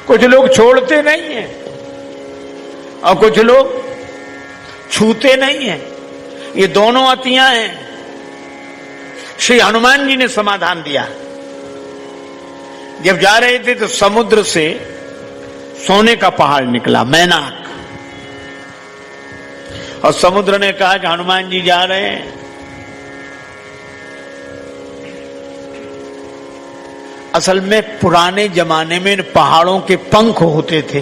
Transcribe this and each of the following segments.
कुछ लोग छोड़ते नहीं हैं और कुछ लोग छूते नहीं हैं। ये दोनों अतियां हैं। श्री हनुमान जी ने समाधान दिया। जब जा रहे थे तो समुद्र से सोने का पहाड़ निकला, मैनाक, और समुद्र ने कहा कि हनुमान जी जा रहे हैं, असल में पुराने जमाने में पहाड़ों के पंख होते थे।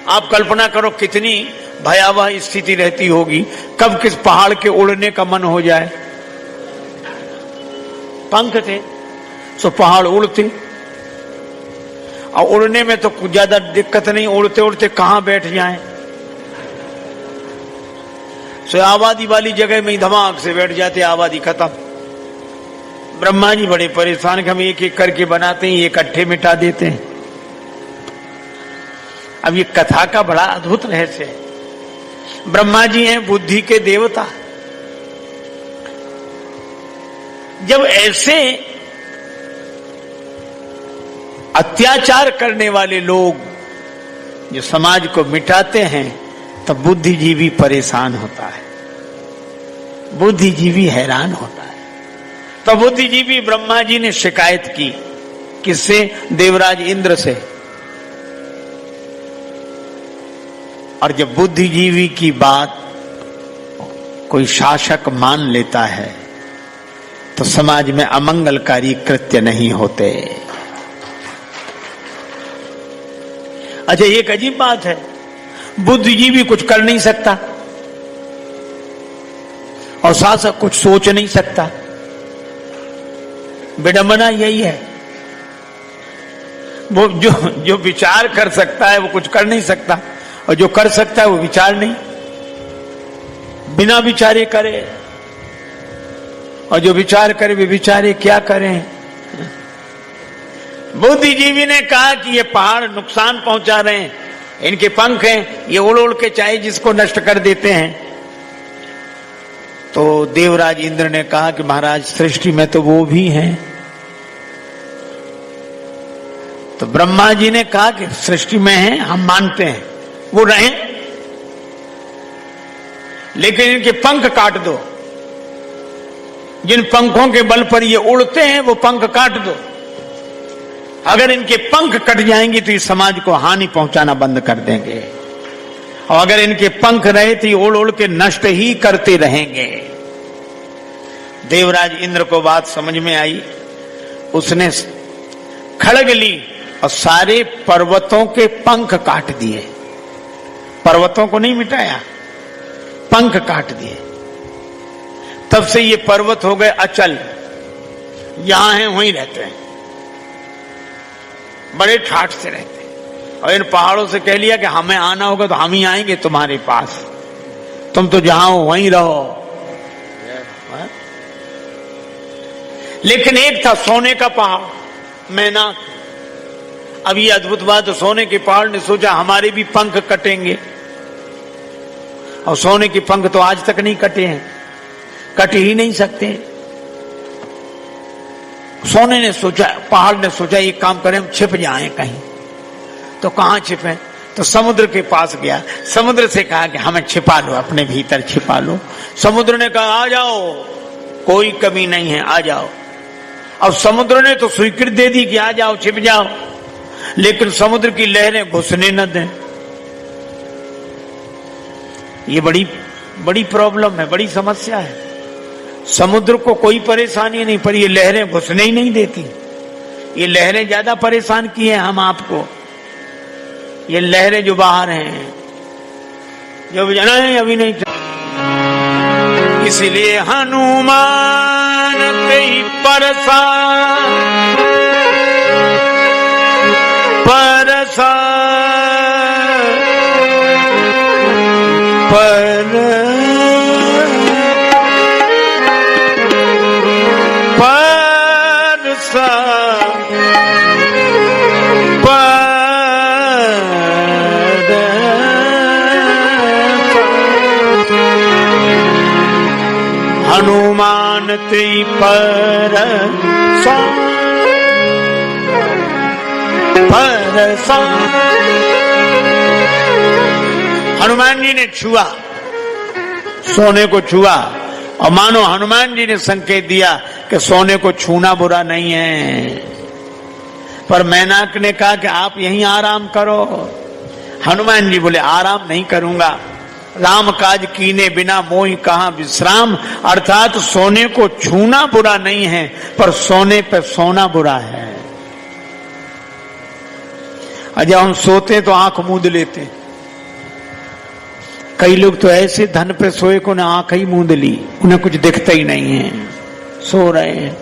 आप कल्पना करो कितनी भयावह स्थिति रहती होगी, कब किस पहाड़ के उड़ने का मन हो जाए। पंख थे सो पहाड़ उड़ते, और उड़ने में तो कुछ ज्यादा दिक्कत नहीं, उड़ते उड़ते कहां बैठ जाएं। सो आबादी वाली जगह में ही धमाक से बैठ जाते, आबादी खत्म। ब्रह्मा जी बड़े परेशान कि हम एक एक करके बनाते हैं, ये इकट्ठे मिटा देते हैं। अब ये कथा का बड़ा अद्भुत रहस्य है। ब्रह्मा जी हैं बुद्धि के देवता। जब ऐसे अत्याचार करने वाले लोग जो समाज को मिटाते हैं, तब बुद्धिजीवी परेशान होता है, बुद्धिजीवी हैरान होता है। तो बुद्धिजीवी ब्रह्मा जी ने शिकायत की, किससे? देवराज इंद्र से। और जब बुद्धिजीवी की बात कोई शासक मान लेता है तो समाज में अमंगलकारी कृत्य नहीं होते। अच्छा, एक अजीब बात है, बुद्धिजीवी कुछ कर नहीं सकता और शासक कुछ सोच नहीं सकता। विडंबना यही है। वो जो विचार कर सकता है वो कुछ कर नहीं सकता, और जो कर सकता है वो विचार नहीं, बिना विचारे करे। और जो विचार करे वे विचारे क्या करें। बुद्धिजीवी ने कहा कि ये पहाड़ नुकसान पहुंचा रहे हैं, इनके पंख हैं, ये उड़ उड़ के चाहे जिसको नष्ट कर देते हैं। तो देवराज इंद्र ने कहा कि महाराज, सृष्टि में तो वो भी हैं। तो ब्रह्मा जी ने कहा कि सृष्टि में हैं, हम मानते हैं, वो रहें, लेकिन इनके पंख काट दो। जिन पंखों के बल पर ये उड़ते हैं वो पंख काट दो। अगर इनके पंख कट जाएंगे तो इस समाज को हानि पहुंचाना बंद कर देंगे, और अगर इनके पंख रहे तो ये उड़ उड़ के नष्ट ही करते रहेंगे। देवराज इंद्र को बात समझ में आई। उसने खड़ग ली और सारे पर्वतों के पंख काट दिए। पर्वतों को नहीं मिटाया, पंख काट दिए। तब से ये पर्वत हो गए अचल, यहां हैं वहीं रहते हैं, बड़े ठाठ से रहते हैं। और इन पहाड़ों से कह लिया कि हमें आना होगा तो हम ही आएंगे तुम्हारे पास, तुम तो जहां हो वहीं रहो। लेकिन एक था सोने का पहाड़, मैनाक। अब ये अद्भुत बात, सोने के पहाड़ ने सोचा हमारे भी पंख कटेंगे, और सोने के पंख तो आज तक नहीं कटे हैं, कट ही नहीं सकते। सोने ने सोचा, पहाड़ ने सोचा एक काम करें, हम छिप जाएं कहीं। तो कहां छिपे? तो समुद्र के पास गया, समुद्र से कहा कि हमें छिपा लो, अपने भीतर छिपा लो। समुद्र ने कहा आ जाओ, कोई कमी नहीं है, आ जाओ। अब समुद्र ने तो स्वीकृति दे दी कि आ जाओ, छिप जाओ, लेकिन समुद्र की लहरें घुसने न दें। ये बड़ी प्रॉब्लम है, बड़ी समस्या है। समुद्र को कोई परेशानी नहीं, पर ये लहरें घुसने ही नहीं देती। ये लहरें ज्यादा परेशान की हैं हम आपको। ये लहरें जो बाहर हैं, जो जाना है अभी नहीं। इसलिए हनुमान कई परसा परसा हनुमान तेई परसा परसा बरसा। हनुमान जी ने छुआ, सोने को छुआ, और मानो हनुमान जी ने संकेत दिया कि सोने को छूना बुरा नहीं है। पर मैनाक ने कहा कि आप यहीं आराम करो। हनुमान जी बोले आराम नहीं करूंगा, राम काज कीने बिना मोहि कहां विश्राम। अर्थात सोने को छूना बुरा नहीं है, पर सोने पे सोना बुरा है। और जब हम सोते तो आंख मूंद लेते। कई लोग तो ऐसे धन पे सोए को ना आंख ही मूंद ली, उन्हें कुछ दिखता ही नहीं है, सो रहे हैं।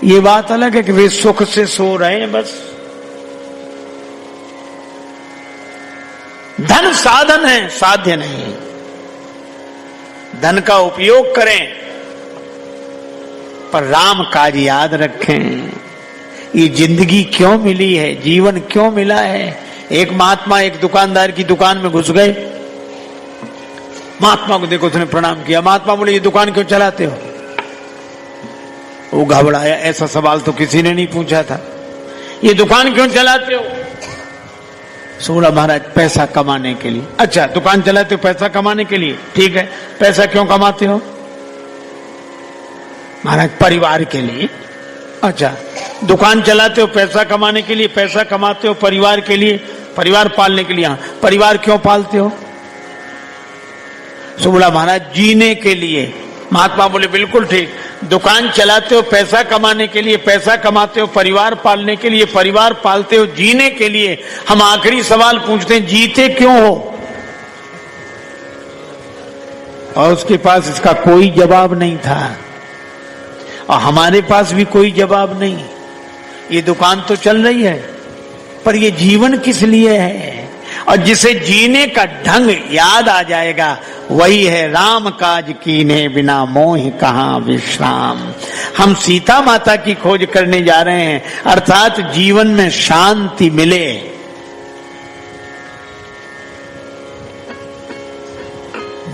ये बात अलग है कि वे सुख से सो रहे हैं बस। धन साधन है, साध्य नहीं। धन का उपयोग करें, पर राम काज याद रखें। ये जिंदगी क्यों मिली है, जीवन क्यों मिला है। एक महात्मा एक दुकानदार की दुकान में घुस गए। महात्मा को देखो, उसने प्रणाम किया। महात्मा बोले ये दुकान क्यों चलाते हो। वो घबराया, ऐसा सवाल तो किसी ने नहीं पूछा था। ये दुकान क्यों चलाते हो। सोला महाराज पैसा कमाने के लिए। अच्छा, दुकान चलाते हो पैसा कमाने के लिए, ठीक है। पैसा क्यों कमाते हो। महाराज परिवार के लिए। अच्छा, दुकान चलाते हो पैसा कमाने के लिए, पैसा कमाते हो परिवार के लिए, परिवार पालने के लिए। हाँ, परिवार क्यों पालते हो। सो बोला महाराज जीने के लिए। महात्मा बोले बिल्कुल ठीक। दुकान चलाते हो पैसा कमाने के लिए, पैसा कमाते हो परिवार पालने के लिए, परिवार पालते हो जीने के लिए। हम आखिरी सवाल पूछते हैं, जीते क्यों हो। और उसके पास इसका कोई जवाब नहीं था, और हमारे पास भी कोई जवाब नहीं। ये दुकान तो चल रही है, पर ये जीवन किस लिए है। और जिसे जीने का ढंग याद आ जाएगा, वही है राम काज कीने बिना मोह कहां विश्राम। हम सीता माता की खोज करने जा रहे हैं, अर्थात जीवन में शांति मिले।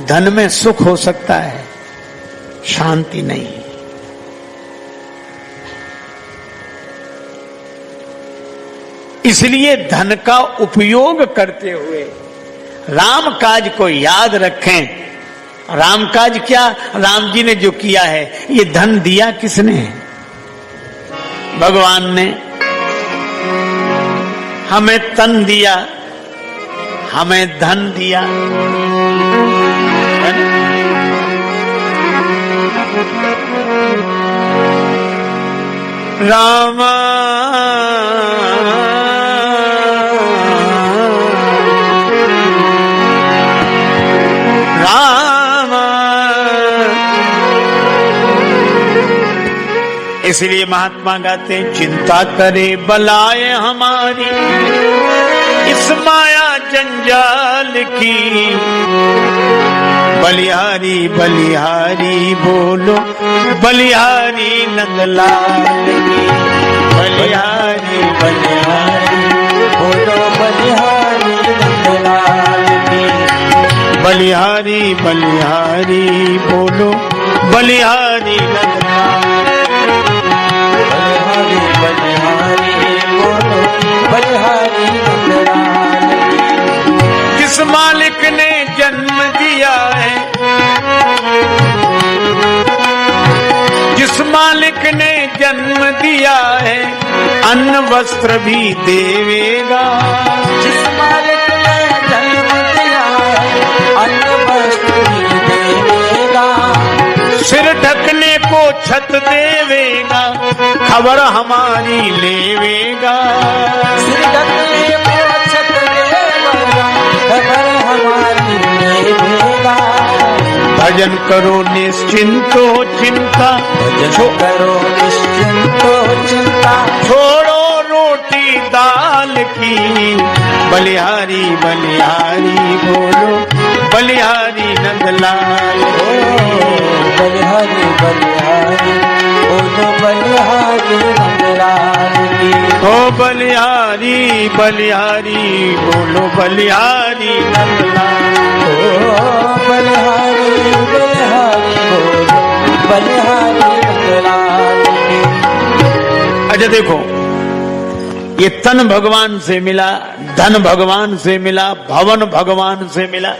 धन में सुख हो सकता है, शांति नहीं। इसलिए धन का उपयोग करते हुए राम काज को याद रखें। राम काज क्या, राम जी ने जो किया है। ये धन दिया किसने, भगवान ने। हमें तन दिया, हमें धन दिया। राम इसलिए महात्मा गाते हैं, चिंता करे बलाए हमारी इस माया जंजाल की। बलिहारी बलिहारी बोलो बलिहारी नंदलाल की। बलिहारी बलिहारी बोलो बलिहारी नंदलाल की। बलिहारी बलिहारी बोलो बलिहारी नंदलाल। जिस मालिक ने जन्म दिया है, जिस मालिक ने जन्म दिया है, अन्न वस्त्र भी देवेगा। जिस मालिक ने जन्म दिया है, अन्न वस्त्र भी देवेगा। सिर ढकने को छत देवेगा, खबर हमारी लेवेगा। सिर ढकने को छत देवेगा, खबर हमारी लेवेगा। भजन करो निश्चिंतो चिंता, भजन करो निश्चिंतो चिंता। छोड़ो रोटी दाल की। बलिहारी बलिहारी बोलो बलिहारी नंदलाल। बलिहारी बलिहारी बोलो बलिहारी नंदलाल की। ओ बलिहारी बलिहारी बोलो बलिहारी नंदलाल। ओ बलिहारी बलिहारी बोलो बलिहारी नंदलाल की। अच्छा देखो, ये तन भगवान से मिला, धन भगवान से मिला, भवन भगवान से मिला,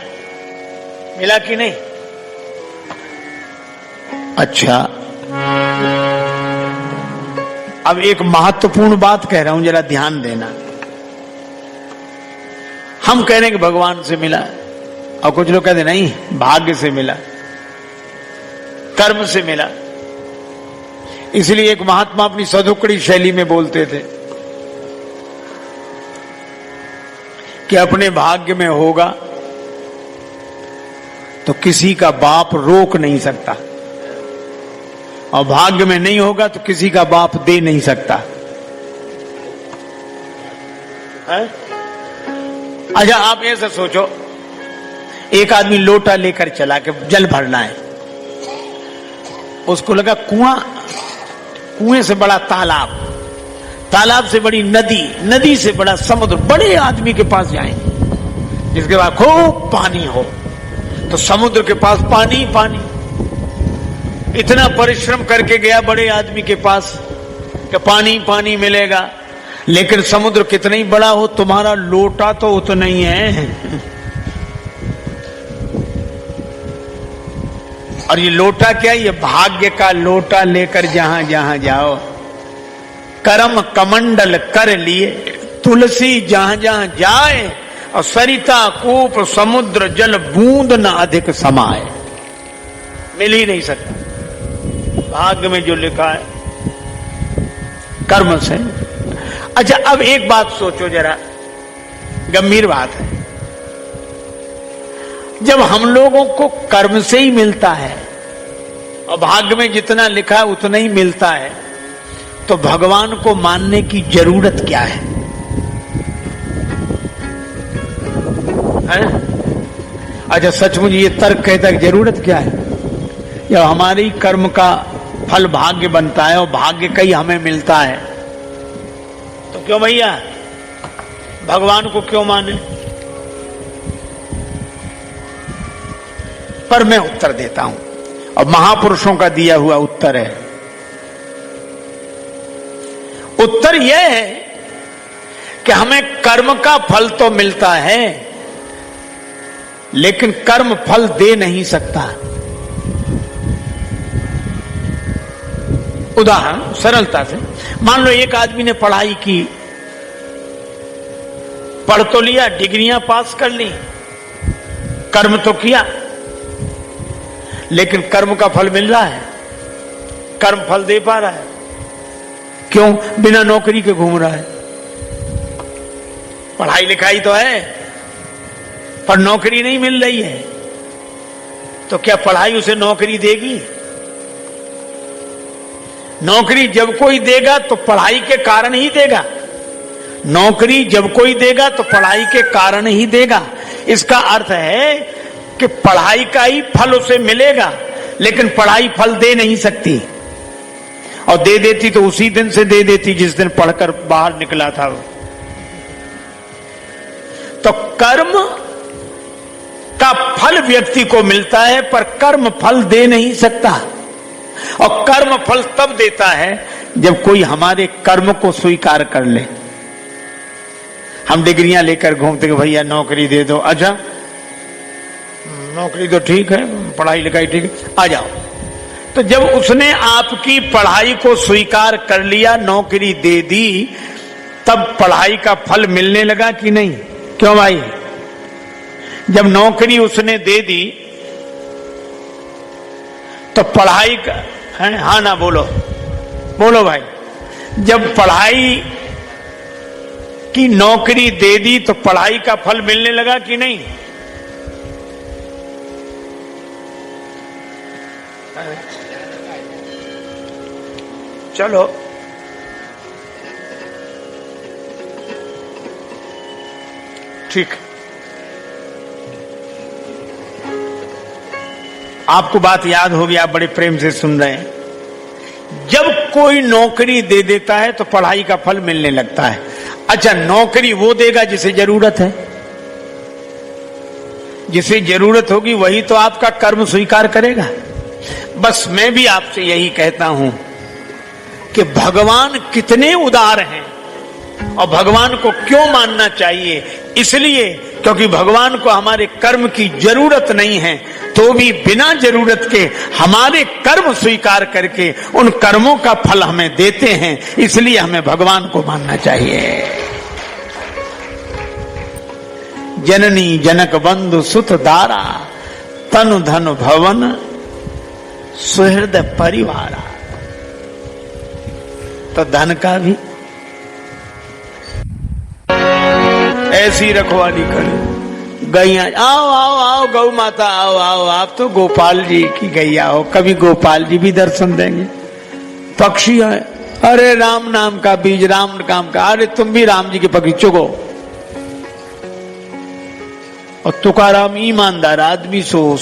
मिला कि नहीं? अच्छा, अब एक महत्वपूर्ण बात कह रहा हूं, जरा ध्यान देना। हम कह रहे हैं कि भगवान से मिला, और कुछ लोग कहते नहीं, भाग्य से मिला, कर्म से मिला। इसलिए एक महात्मा अपनी सदुकड़ी शैली में बोलते थे कि अपने भाग्य में होगा तो किसी का बाप रोक नहीं सकता, और भाग्य में नहीं होगा तो किसी का बाप दे नहीं सकता है? अच्छा, आप ऐसा सोचो, एक आदमी लोटा लेकर चला के जल भरना है, उसको लगा कुआं, कुएं से बड़ा तालाब, तालाब से बड़ी नदी, नदी से बड़ा समुद्र, बड़े आदमी के पास जाएंगे जिसके पास खूब पानी हो। तो समुद्र के पास पानी पानी, इतना परिश्रम करके गया बड़े आदमी के पास कि पानी पानी मिलेगा, लेकिन समुद्र कितना ही बड़ा हो, तुम्हारा लोटा तो उतना ही है। और ये लोटा क्या है? ये भाग्य का लोटा लेकर जहां जहां जाओ, करम कमंडल कर लिए तुलसी जहां जहां जाए, और सरिता कूप समुद्र जल बूंद न अधिक समाए। मिल ही नहीं सकता भाग्य में जो लिखा है कर्म से। अच्छा, अब एक बात सोचो जरा, गंभीर बात है। जब हम लोगों को कर्म से ही मिलता है और भाग्य में जितना लिखा है उतना ही मिलता है, तो भगवान को मानने की जरूरत क्या है? अच्छा, सचमुच ये तर्क कहता है कि जरूरत क्या है? जब हमारी कर्म का फल भाग्य बनता है और भाग्य का ही हमें मिलता है, तो क्यों भैया भगवान को क्यों माने? पर मैं उत्तर देता हूं, और महापुरुषों का दिया हुआ उत्तर है। उत्तर यह है कि हमें कर्म का फल तो मिलता है, लेकिन कर्म फल दे नहीं सकता। उदाहरण सरलता से, मान लो एक आदमी ने पढ़ाई की, पढ़ तो लिया, डिग्रियां पास कर ली, कर्म तो किया, लेकिन कर्म का फल मिल रहा है, कर्म फल दे पा रहा है? क्यों? बिना नौकरी के घूम रहा है। पढ़ाई लिखाई तो है पर नौकरी नहीं मिल रही है, तो क्या पढ़ाई उसे नौकरी देगी? नौकरी जब कोई देगा तो पढ़ाई के कारण ही देगा, नौकरी जब कोई देगा तो पढ़ाई के कारण ही देगा। इसका अर्थ है कि पढ़ाई का ही फल उसे मिलेगा, लेकिन पढ़ाई फल दे नहीं सकती, और दे देती तो उसी दिन से दे देती जिस दिन पढ़कर बाहर निकला था। तो कर्म का फल व्यक्ति को मिलता है, पर कर्म फल दे नहीं सकता, और कर्म फल तब देता है जब कोई हमारे कर्म को स्वीकार कर ले। हम डिग्रियां लेकर घूमते कि भैया नौकरी दे दो, अच्छा नौकरी तो ठीक है, पढ़ाई लिखाई ठीक है, आ जाओ। तो जब उसने आपकी पढ़ाई को स्वीकार कर लिया, नौकरी दे दी, तब पढ़ाई का फल मिलने लगा कि नहीं? क्यों भाई? जब नौकरी उसने दे दी तो पढ़ाई का है, हाँ ना बोलो, बोलो भाई। जब पढ़ाई की नौकरी दे दी तो पढ़ाई का फल मिलने लगा कि नहीं? चलो, ठीक, आपको बात याद होगी, आप बड़े प्रेम से सुन रहे हैं। जब कोई नौकरी दे देता है तो पढ़ाई का फल मिलने लगता है। अच्छा, नौकरी वो देगा जिसे जरूरत है, जिसे जरूरत होगी वही तो आपका कर्म स्वीकार करेगा। बस मैं भी आपसे यही कहता हूं कि भगवान कितने उदार हैं और भगवान को क्यों मानना चाहिए? इसलिए क्योंकि भगवान को हमारे कर्म की जरूरत नहीं है, तो भी बिना जरूरत के हमारे कर्म स्वीकार करके उन कर्मों का फल हमें देते हैं, इसलिए हमें भगवान को मानना चाहिए। जननी जनक बंधु सुत दारा, तनु धन भवन सुहृदय परिवारा। तो धन का भी ऐसी रखवाली करे। गैया आओ आओ आओ, गौ माता आओ आओ, आप तो गोपाल जी की गैया हो, कभी गोपाल जी भी दर्शन देंगे। पक्षी है, अरे राम नाम का बीज, राम नाम का, अरे तुम भी राम जी के पक्षी चुगो। और तुकाराम ईमानदार आदमी सो,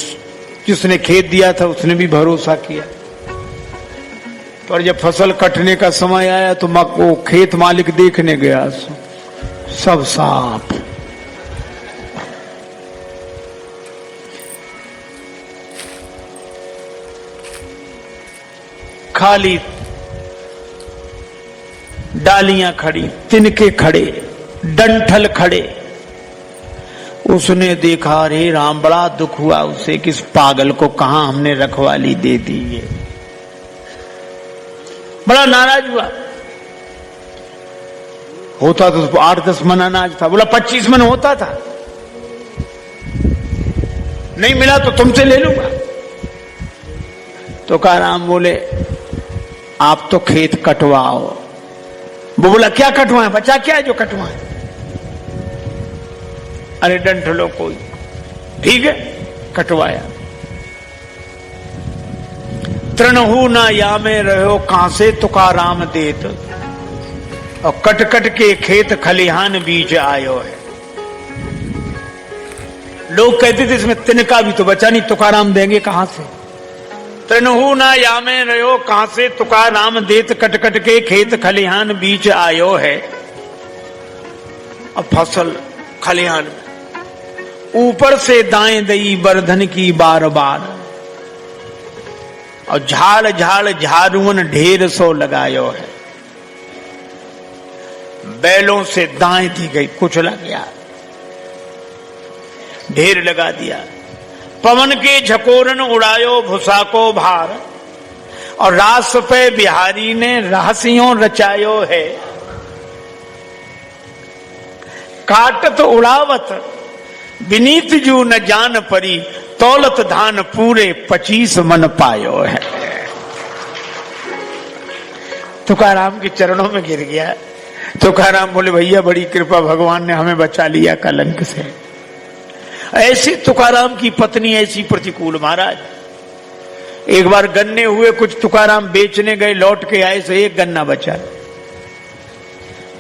जिसने खेत दिया था उसने भी भरोसा किया, पर जब फसल कटने का समय आया तो वो खेत मालिक देखने गया, सब सांप। खाली डालियां खड़ी, तिनके खड़े, डंठल खड़े। उसने देखा, रे राम, बड़ा दुख हुआ उसे, किस पागल को कहां हमने रखवाली दे दी है। बड़ा नाराज हुआ। होता तो 8-10 मन अनाज था, बोला 25 मन होता था, नहीं मिला तो तुमसे ले लूंगा। तो तुकाराम बोले, आप तो खेत कटवाओ। वो बोला, क्या कटवाएं बच्चा, क्या है जो कटवाएं? अरे डंठलो कोई, ठीक है, कटवाया। तृणहु न यामे रहो, कहां से तुकाराम देत, और कट कट के खेत खलिहान बीच आयो है। लोग कहते थे इसमें तिनका भी तो बचा नहीं, तुकाराम देंगे कहां से? तृणहु न यामे रहो, कहां से तुकाराम देत, कट कट के खेत खलिहान बीच आयो है। अब फसल खलिहान में, ऊपर से दाएं दई बरधन की बार बार, और झाड़ झाड़ झारुअन ढेर सो लगायो है। बैलों से दाएं दी गई, कुचला गया, ढेर लगा दिया। पवन के झकोरन उड़ायो भूसा को भार, और रास पे बिहारी ने रहस्यों रचायो है। काटत उड़ावत विनीत जू न जान परी, तौलत धान पूरे 25 मन पायो है। तुकाराम के चरणों में गिर गया। तुकाराम बोले, भैया बड़ी कृपा, भगवान ने हमें बचा लिया कलंक से। ऐसे तुकाराम की पत्नी ऐसी प्रतिकूल। महाराज, एक बार गन्ने हुए, कुछ तुकाराम बेचने गए, लौट के आए, से एक गन्ना बचा।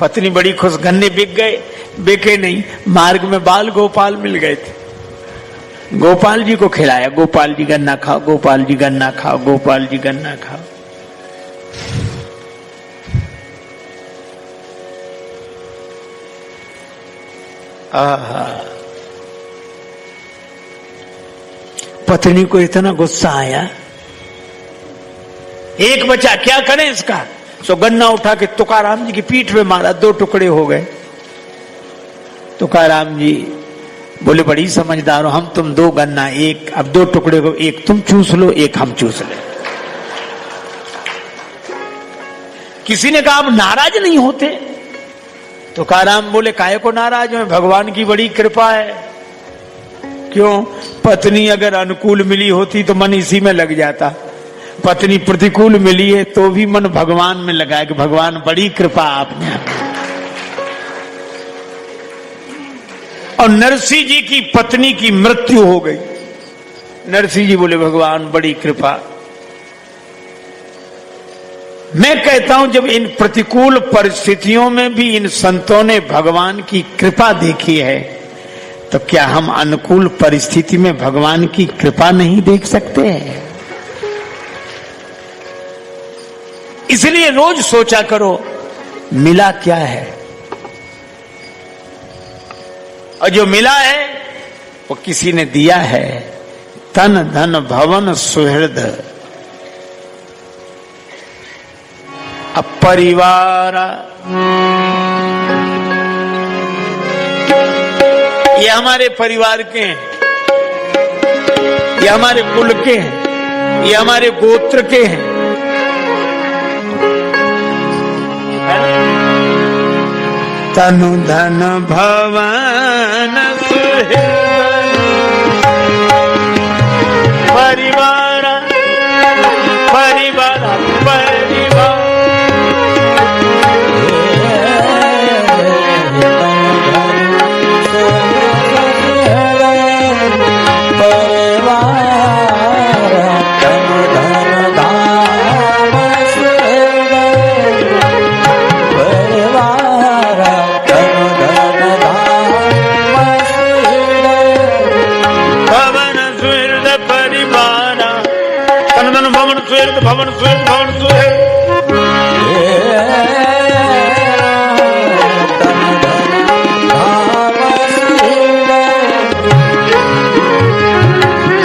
पत्नी बड़ी खुश, गन्ने बिक गए, बिके नहीं, मार्ग में बाल गोपाल मिल गए थे। गोपाल जी को खिलाया, गोपाल जी गन्ना खाओ, गोपाल जी गन्ना खाओ, गोपाल जी गन्ना खाओ। पत्नी को इतना गुस्सा आया, एक बचा, क्या करें इसका? सो गन्ना उठा के तुकाराम जी की पीठ पे मारा, 2 टुकड़े हो गए। तुकाराम जी बोले, बड़ी समझदार हो, हम तुम 2 गन्ना, एक अब 2 टुकड़े को, एक तुम चूस लो, एक हम चूस ले। किसी ने कहा, आप नाराज नहीं होते? तुकाराम बोले, काहे को नाराज हो, भगवान की बड़ी कृपा है। क्यों? पत्नी अगर अनुकूल मिली होती तो मन इसी में लग जाता, पत्नी प्रतिकूल मिली है तो भी मन भगवान में लगा कि भगवान बड़ी कृपा आपने। और नरसिंह जी की पत्नी की मृत्यु हो गई। नरसिंह जी बोले, भगवान बड़ी कृपा। मैं कहता हूं, जब इन प्रतिकूल परिस्थितियों में भी इन संतों ने भगवान की कृपा देखी है, तो क्या हम अनुकूल परिस्थिति में भगवान की कृपा नहीं देख सकते हैं? इसलिए रोज सोचा करो, मिला क्या है, और जो मिला है वो किसी ने दिया है। तन धन भवन सुहृद, अब परिवार ये हमारे परिवार के हैं, ये हमारे कुल के हैं, ये हमारे गोत्र के हैं। तनु धन भवन परिवार परिवार परिवार भवन स्वेत भवन स्वेत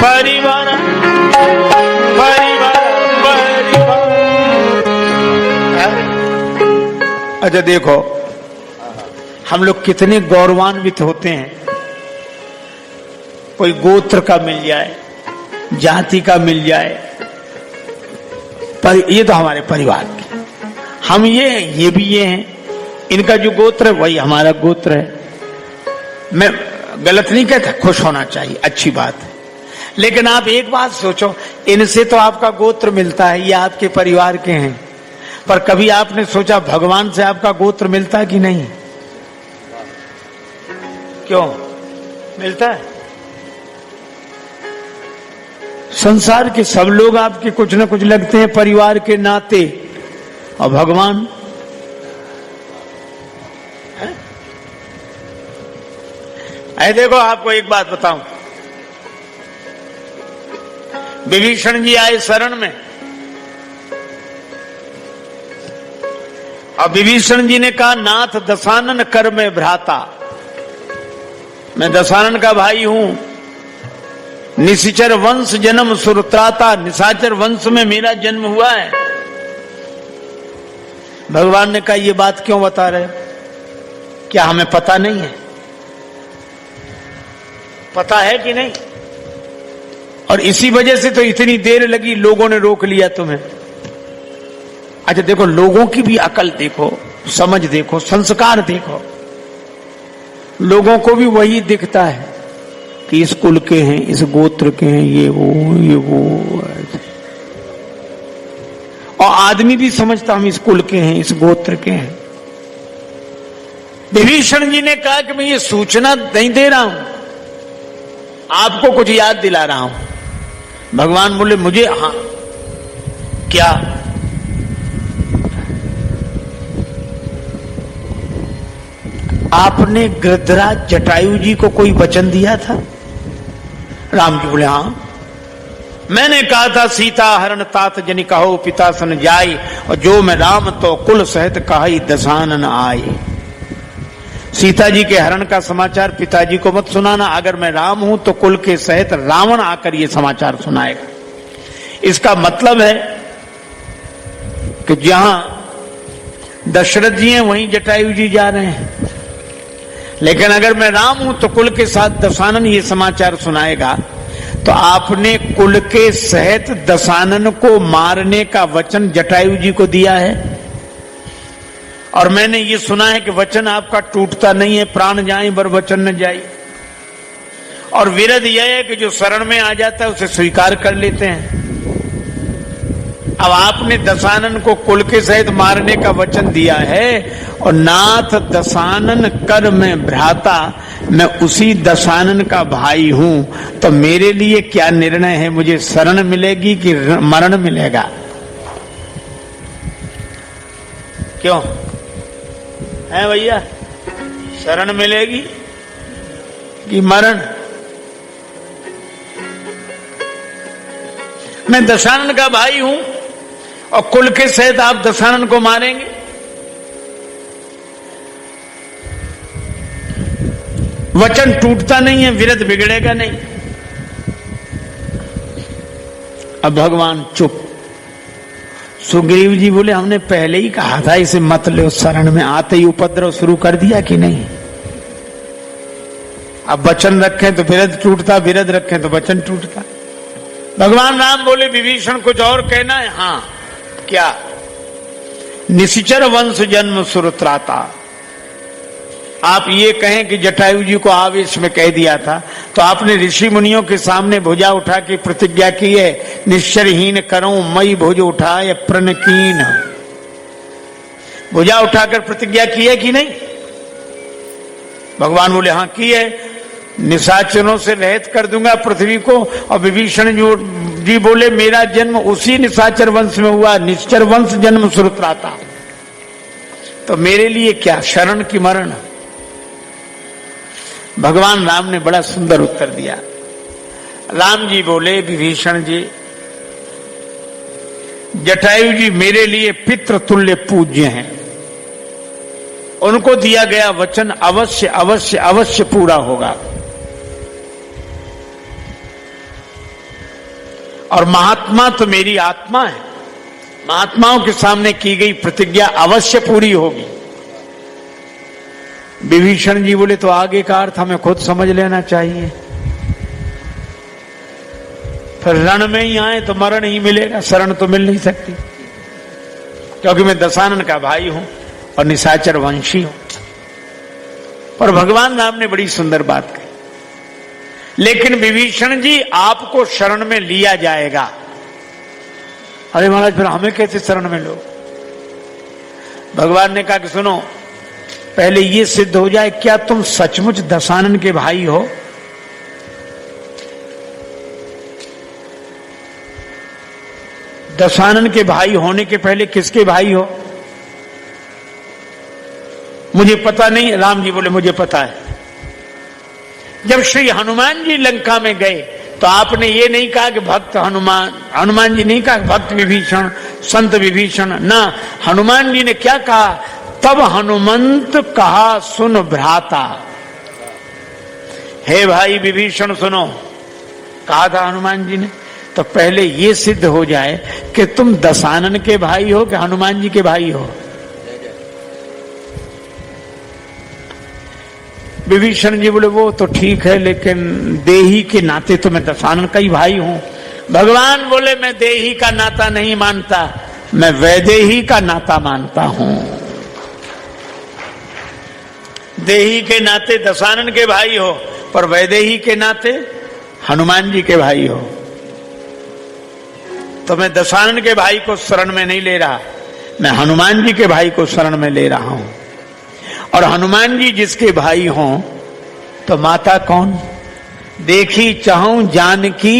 परिवार परिवार परिवार। अच्छा देखो हम लोग कितने गौरवान्वित होते हैं, कोई गोत्र का मिल जाए, जाति का मिल जाए, पर ये तो हमारे परिवार के, हम ये भी ये हैं, इनका जो गोत्र है वही हमारा गोत्र है। मैं गलत नहीं कहता, खुश होना चाहिए, अच्छी बात है। लेकिन आप एक बात सोचो, इनसे तो आपका गोत्र मिलता है, ये आपके परिवार के हैं, पर कभी आपने सोचा भगवान से आपका गोत्र मिलता है कि नहीं? क्यों मिलता है? संसार के सब लोग आपके कुछ न कुछ लगते हैं परिवार के नाते, और भगवान है? देखो आपको एक बात बताऊं, विभीषण जी आए शरण में, और विभीषण जी ने कहा नाथ दशानन कर में भ्राता, मैं दशानन का भाई हूं, निशाचर वंश जन्म सुरत्राता, निशाचर वंश में मेरा जन्म हुआ है। भगवान ने कहा ये बात क्यों बता रहे, क्या हमें पता नहीं है? पता है कि नहीं? और इसी वजह से तो इतनी देर लगी, लोगों ने रोक लिया तुम्हें। अच्छा देखो, लोगों की भी अकल देखो, समझ देखो, संस्कार देखो, लोगों को भी वही दिखता है कि इस कुल के हैं, इस गोत्र के हैं, ये वो और आदमी भी समझता हम इस कुल के हैं, इस गोत्र के हैं। विभीषण जी ने कहा कि मैं ये सूचना नहीं दे रहा हूं, आपको कुछ याद दिला रहा हूं। भगवान बोले मुझे, हाँ क्या? आपने गृधराज जटायु जी को कोई वचन दिया था? राम जी बोले हाँ, मैंने कहा था सीता हरण तात जनि कहो पिता सन जाय, और जो मैं राम तो कुल सहित कहाई दशानन आए। सीता जी के हरण का समाचार पिताजी को मत सुनाना, अगर मैं राम हूं तो कुल के सहित रावण आकर ये समाचार सुनाएगा। इसका मतलब है कि जहां दशरथ जी हैं वहीं जटायु जी जा रहे हैं, लेकिन अगर मैं राम हूं तो कुल के साथ दशानन ये समाचार सुनाएगा। तो आपने कुल के सहित दशानन को मारने का वचन जटायु जी को दिया है, और मैंने ये सुना है कि वचन आपका टूटता नहीं है, प्राण जाए बर वचन न जाए। और विरध यह है कि जो शरण में आ जाता है उसे स्वीकार कर लेते हैं। अब आपने दशानन को कुल के सहित मारने का वचन दिया है, और नाथ दशानन कर में भ्राता, मैं उसी दशानन का भाई हूं, तो मेरे लिए क्या निर्णय है? मुझे शरण मिलेगी कि मरण मिलेगा? क्यों है भैया, शरण मिलेगी कि मरण? मैं दशानन का भाई हूं और कुल के सहित आप दशानन को मारेंगे? वचन टूटता नहीं है, विरध बिगड़ेगा नहीं। अब भगवान चुप। सुग्रीव जी बोले हमने पहले ही कहा था इसे मत लो शरण में, आते ही उपद्रव शुरू कर दिया कि नहीं? अब वचन रखें तो विरध टूटता, विरध रखें तो वचन टूटता। भगवान राम बोले विभीषण कुछ और कहना है? हाँ। क्या? निशिचर वंश जन्म सुरत्राता। आप ये कहें कि जटायु जी को आवेश में कह दिया था, तो आपने ऋषि मुनियों के सामने भुजा उठा के प्रतिज्ञा की है, निश्चरहीन करूं मई भुज उठाए प्रणकीन। भुजा उठाकर प्रतिज्ञा की है कि नहीं? भगवान बोले हाँ की है, निशाचरों से रहित कर दूंगा पृथ्वी को। और विभीषण जी बोले मेरा जन्म उसी निशाचर वंश में हुआ, निश्चर वंश जन्म सुरत्राता, तो मेरे लिए क्या शरण की मरण। भगवान राम ने बड़ा सुंदर उत्तर दिया। राम जी बोले विभीषण जी, जटायु जी मेरे लिए पितृ तुल्य पूज्य हैं, उनको दिया गया वचन अवश्य अवश्य अवश्य पूरा होगा। और महात्मा तो मेरी आत्मा है, महात्माओं के सामने की गई प्रतिज्ञा अवश्य पूरी होगी। विभीषण जी बोले तो आगे का अर्थ हमें खुद समझ लेना चाहिए, फिर रण में ही आए तो मरण ही मिलेगा, शरण तो मिल नहीं सकती, क्योंकि मैं दशानन का भाई हूं और निशाचर वंशी हूं। पर भगवान राम ने बड़ी सुंदर बात कही, लेकिन विभीषण जी आपको शरण में लिया जाएगा। अरे महाराज फिर हमें कैसे शरण में लो? भगवान ने कहा कि सुनो, पहले ये सिद्ध हो जाए क्या तुम सचमुच दशानन के भाई हो? दशानन के भाई होने के पहले किसके भाई हो? मुझे पता नहीं। राम जी बोले मुझे पता है। जब श्री हनुमान जी लंका में गए तो आपने ये नहीं कहा कि भक्त हनुमान, हनुमान जी नहीं कहा भक्त विभीषण, संत विभीषण, ना, हनुमान जी ने क्या कहा? तब हनुमंत कहा सुन भ्राता, हे भाई विभीषण सुनो, कहा था हनुमान जी ने। तो पहले ये सिद्ध हो जाए कि तुम दशानन के भाई हो कि हनुमान जी के भाई हो। विभीषण जी बोले वो तो ठीक है, लेकिन देही के नाते तो मैं दशानन का ही भाई हूं। भगवान बोले मैं देही का नाता नहीं मानता, मैं वैदेही का नाता मानता हूं। देही के नाते दशानन के भाई हो, पर वैदेही के नाते हनुमान जी के भाई हो। तो मैं दशानन के भाई को शरण में नहीं ले रहा, मैं हनुमान जी के भाई को शरण में ले रहा हूं। और हनुमान जी जिसके भाई हों तो माता कौन? देखी चाहूं जानकी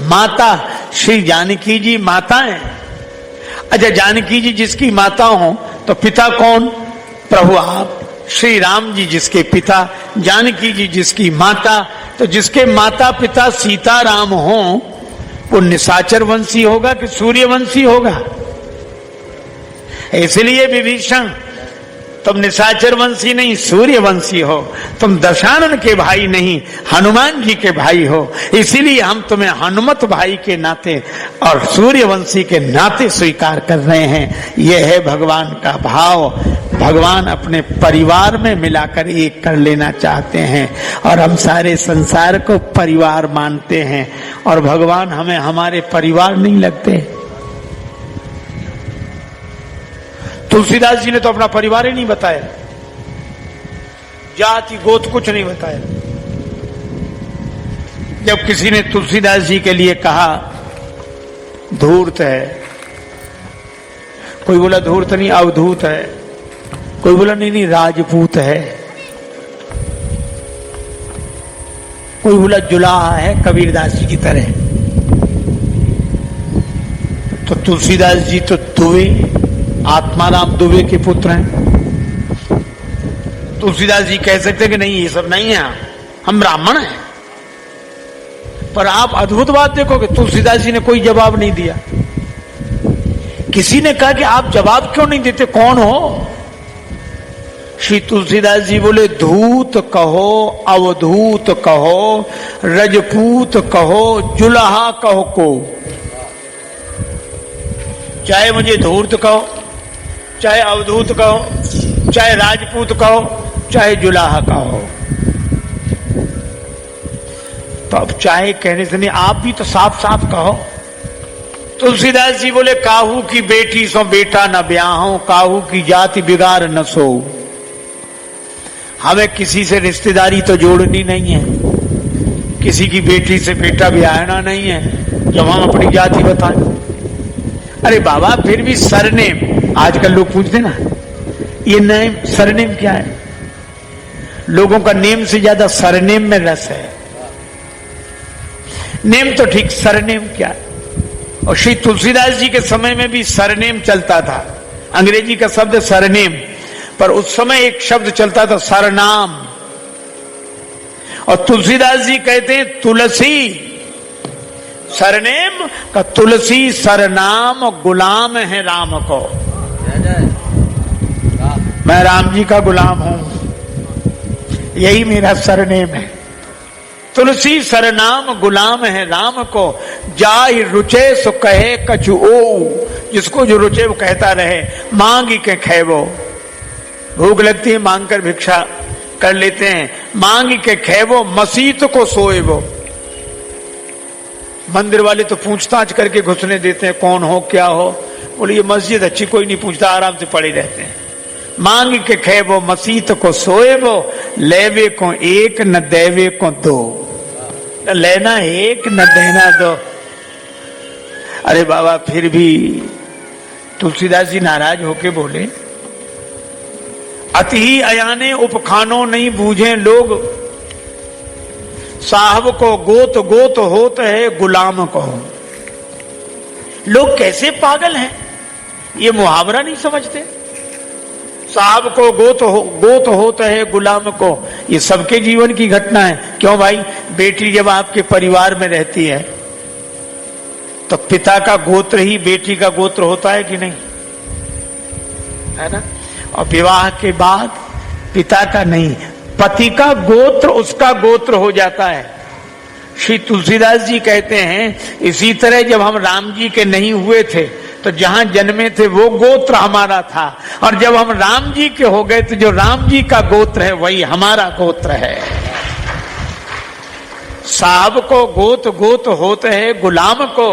माता, श्री जानकी जी माता है। अच्छा, जानकी जी जिसकी माता हो तो पिता कौन? प्रभु आप। श्री राम जी जिसके पिता, जानकी जी जिसकी माता, तो जिसके माता पिता सीता राम हो वो निशाचर वंशी होगा कि सूर्यवंशी होगा? इसलिए विभीषण तुम निशाचर वंशी नहीं सूर्यवंशी हो, तुम दशानन के भाई नहीं हनुमान जी के भाई हो। इसीलिए हम तुम्हें हनुमत भाई के नाते और सूर्यवंशी के नाते स्वीकार कर रहे हैं। यह है भगवान का भाव। भगवान अपने परिवार में मिलाकर एक कर लेना चाहते हैं और हम सारे संसार को परिवार मानते हैं, और भगवान हमें हमारे परिवार नहीं लगते। तुलसीदास जी ने तो अपना परिवार ही नहीं बताया, जाति गोत्र कुछ नहीं बताया। जब किसी ने तुलसीदास जी के लिए कहा धूर्त है, कोई बोला धूर्त नहीं अवधूत है, कोई बोला नहीं राजपूत है, कोई बोला जुलाहा है कबीरदास जी की तरह। तो तुलसीदास जी तो दुबे, आत्माराम दुबे के पुत्र हैं। तुलसीदास जी कह सकते हैं कि नहीं ये सब नहीं है, हम ब्राह्मण हैं। पर आप अद्भुत बात देखोगे, तुलसीदास जी ने कोई जवाब नहीं दिया। किसी ने कहा कि आप जवाब क्यों नहीं देते, कौन हो? श्री तुलसीदास जी बोले धूत कहो, अवधूत कहो, रजपूत कहो, जुलाहा कहो को। चाहे मुझे धूर्त कहो, चाहे अवधूत कहो, चाहे राजपूत कहो, चाहे जुलाहा कहो, अब चाहे कहने से नहीं, आप भी तो साफ साफ कहो। तुलसीदास जी बोले काहू की बेटी सो बेटा न ब्याहो, काहू की जाति बिगाड़ न सो। हमें किसी से रिश्तेदारी तो जोड़नी नहीं है, किसी की बेटी से बेटा ब्याहना नहीं है, जब हम अपनी जाति बताएं। अरे बाबा फिर भी सरनेम, आजकल लोग पूछते ना ये नेम सरनेम क्या है, लोगों का नेम से ज्यादा सरनेम में रस है। नेम तो ठीक, सरनेम क्या है। और श्री तुलसीदास जी के समय में भी सरनेम चलता था, अंग्रेजी का शब्द सरनेम, पर उस समय एक शब्द चलता था सरनाम। और तुलसीदास जी कहते हैं तुलसी सरनेम का, तुलसी सरनाम गुलाम है राम को। मैं राम जी का गुलाम हूं, यही मेरा सरनेम है। तुलसी सरनाम गुलाम है राम को, जाय रुचे सो कहे कछु ओ। जिसको जो रुचे वो कहता रहे, मांग के खैबो। भूख लगती है मांग कर भिक्षा कर लेते हैं, मांग के खैबो मसीत को सोएबो। मंदिर वाले तो पूछताछ करके घुसने देते हैं, कौन हो क्या हो। बोले ये मस्जिद अच्छी, कोई नहीं पूछता, आराम से पड़े रहते हैं। मांग के खैबो मसीत को सोएबो, लेवे को एक न देवे को दो। न लेना एक न देना दो। अरे बाबा फिर भी तुलसीदास जी नाराज होके बोले, अति ही अयाने उपखानो नहीं बूझे लोग, साहब को गोत गोत होत है गुलाम को। लोग कैसे पागल हैं, ये मुहावरा नहीं समझते। साहब को गोत होता है गुलाम को, ये सबके जीवन की घटना है। क्यों भाई, बेटी जब आपके परिवार में रहती है तो पिता का गोत्र ही बेटी का गोत्र होता है कि नहीं, है ना। और विवाह के बाद पिता का नहीं, पति का गोत्र उसका गोत्र हो जाता है। श्री तुलसीदास जी कहते हैं इसी तरह जब हम राम जी के नहीं हुए थे तो जहां जन्मे थे वो गोत्र हमारा था, और जब हम राम जी के हो गए तो जो राम जी का गोत्र है वही हमारा गोत्र है। साहब को गोत गोत होते है गुलाम को,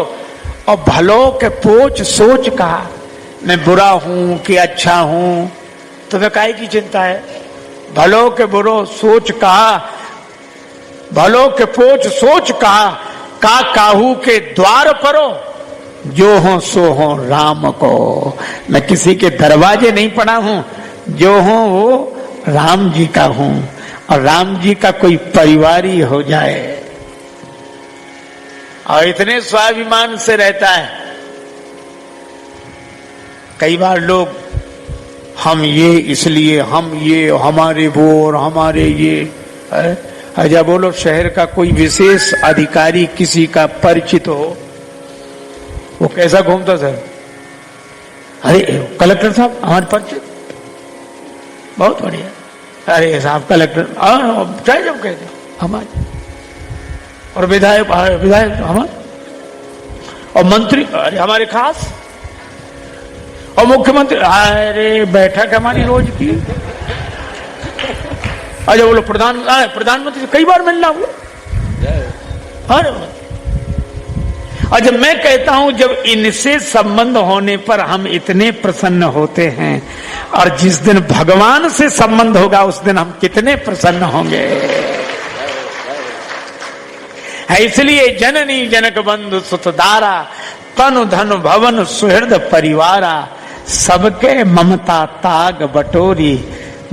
और भलो के पोच सोच कहा, मैं बुरा हूं कि अच्छा हूं, तुम्हें काहे की चिंता है। भलो के बुरो सोच कहा, भलो के पोच सोच कहा, का काहू के द्वार परो, जो हो सो हो राम को। मैं किसी के दरवाजे नहीं पड़ा हूं, जो हो वो राम जी का हूं, और राम जी का कोई परिवार ही हो जाए। और इतने स्वाभिमान से रहता है। कई बार लोग हम ये इसलिए, हम ये, हमारे वो और हमारे ये। अच्छा बोलो, शहर का कोई विशेष अधिकारी किसी का परिचित हो, वो कैसा घूमता सर, अरे कलेक्टर साहब हमारे परिचित, बहुत बढ़िया, अरे साहब कलेक्टर, चाहे जब कहते हमारे, और विधायक हमारे, और मंत्री अरे हमारे खास, और मुख्यमंत्री अरे बैठक हमारी रोज की। अच्छा बोलो प्रधानमंत्री से कई बार मिलना हुआ। अरे अच्छा मैं कहता हूं जब इनसे संबंध होने पर हम इतने प्रसन्न होते हैं, और जिस दिन भगवान से संबंध होगा उस दिन हम कितने प्रसन्न होंगे। है इसलिए जननी जनक बंधु सुतदारा, तनु धन भवन सुहृद परिवारा, सबके ममता ताग बटोरी,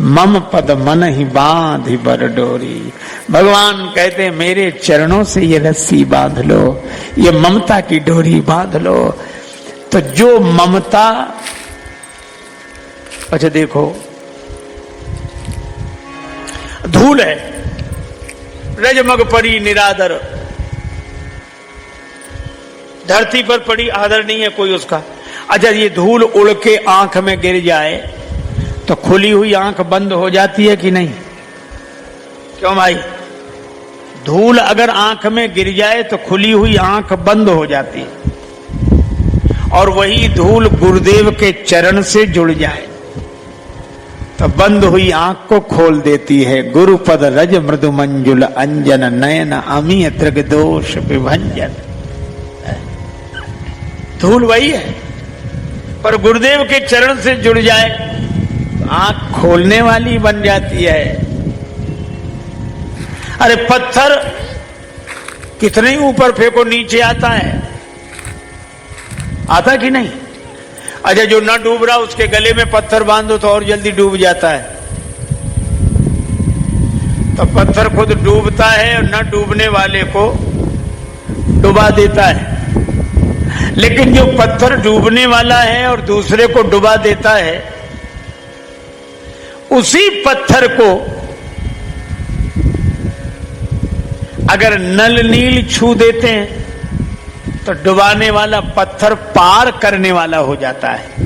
मम पद मन ही बांध ही बरडोरी। भगवान कहते हैं मेरे चरणों से ये रस्सी बांध लो, ये ममता की डोरी बांध लो। तो जो ममता, अच्छा देखो धूल है, रजमग पड़ी निरादर, धरती पर पड़ी आदर नहीं है कोई उसका। अच्छा ये धूल उड़ के आंख में गिर जाए तो खुली हुई आंख बंद हो जाती है कि नहीं, क्यों भाई। धूल अगर आंख में गिर जाए तो खुली हुई आंख बंद हो जाती है, और वही धूल गुरुदेव के चरण से जुड़ जाए तो बंद हुई आंख को खोल देती है। गुरुपद रज मृदु मंजुल अंजन नयन अमीय त्रिग दोष विभंजन। धूल वही है, पर गुरुदेव के चरण से जुड़ जाए तो आंख खोलने वाली बन जाती है। अरे पत्थर कितने ऊपर फेंको नीचे आता है, आता कि नहीं? अच्छा, जो न डूब रहा उसके गले में पत्थर बांधो तो और जल्दी डूब जाता है। तो पत्थर खुद डूबता है और न डूबने वाले को डुबा देता है। लेकिन जो पत्थर डूबने वाला है और दूसरे को डुबा देता है, उसी पत्थर को अगर नल नील छू देते हैं तो डुबाने वाला पत्थर पार करने वाला हो जाता है।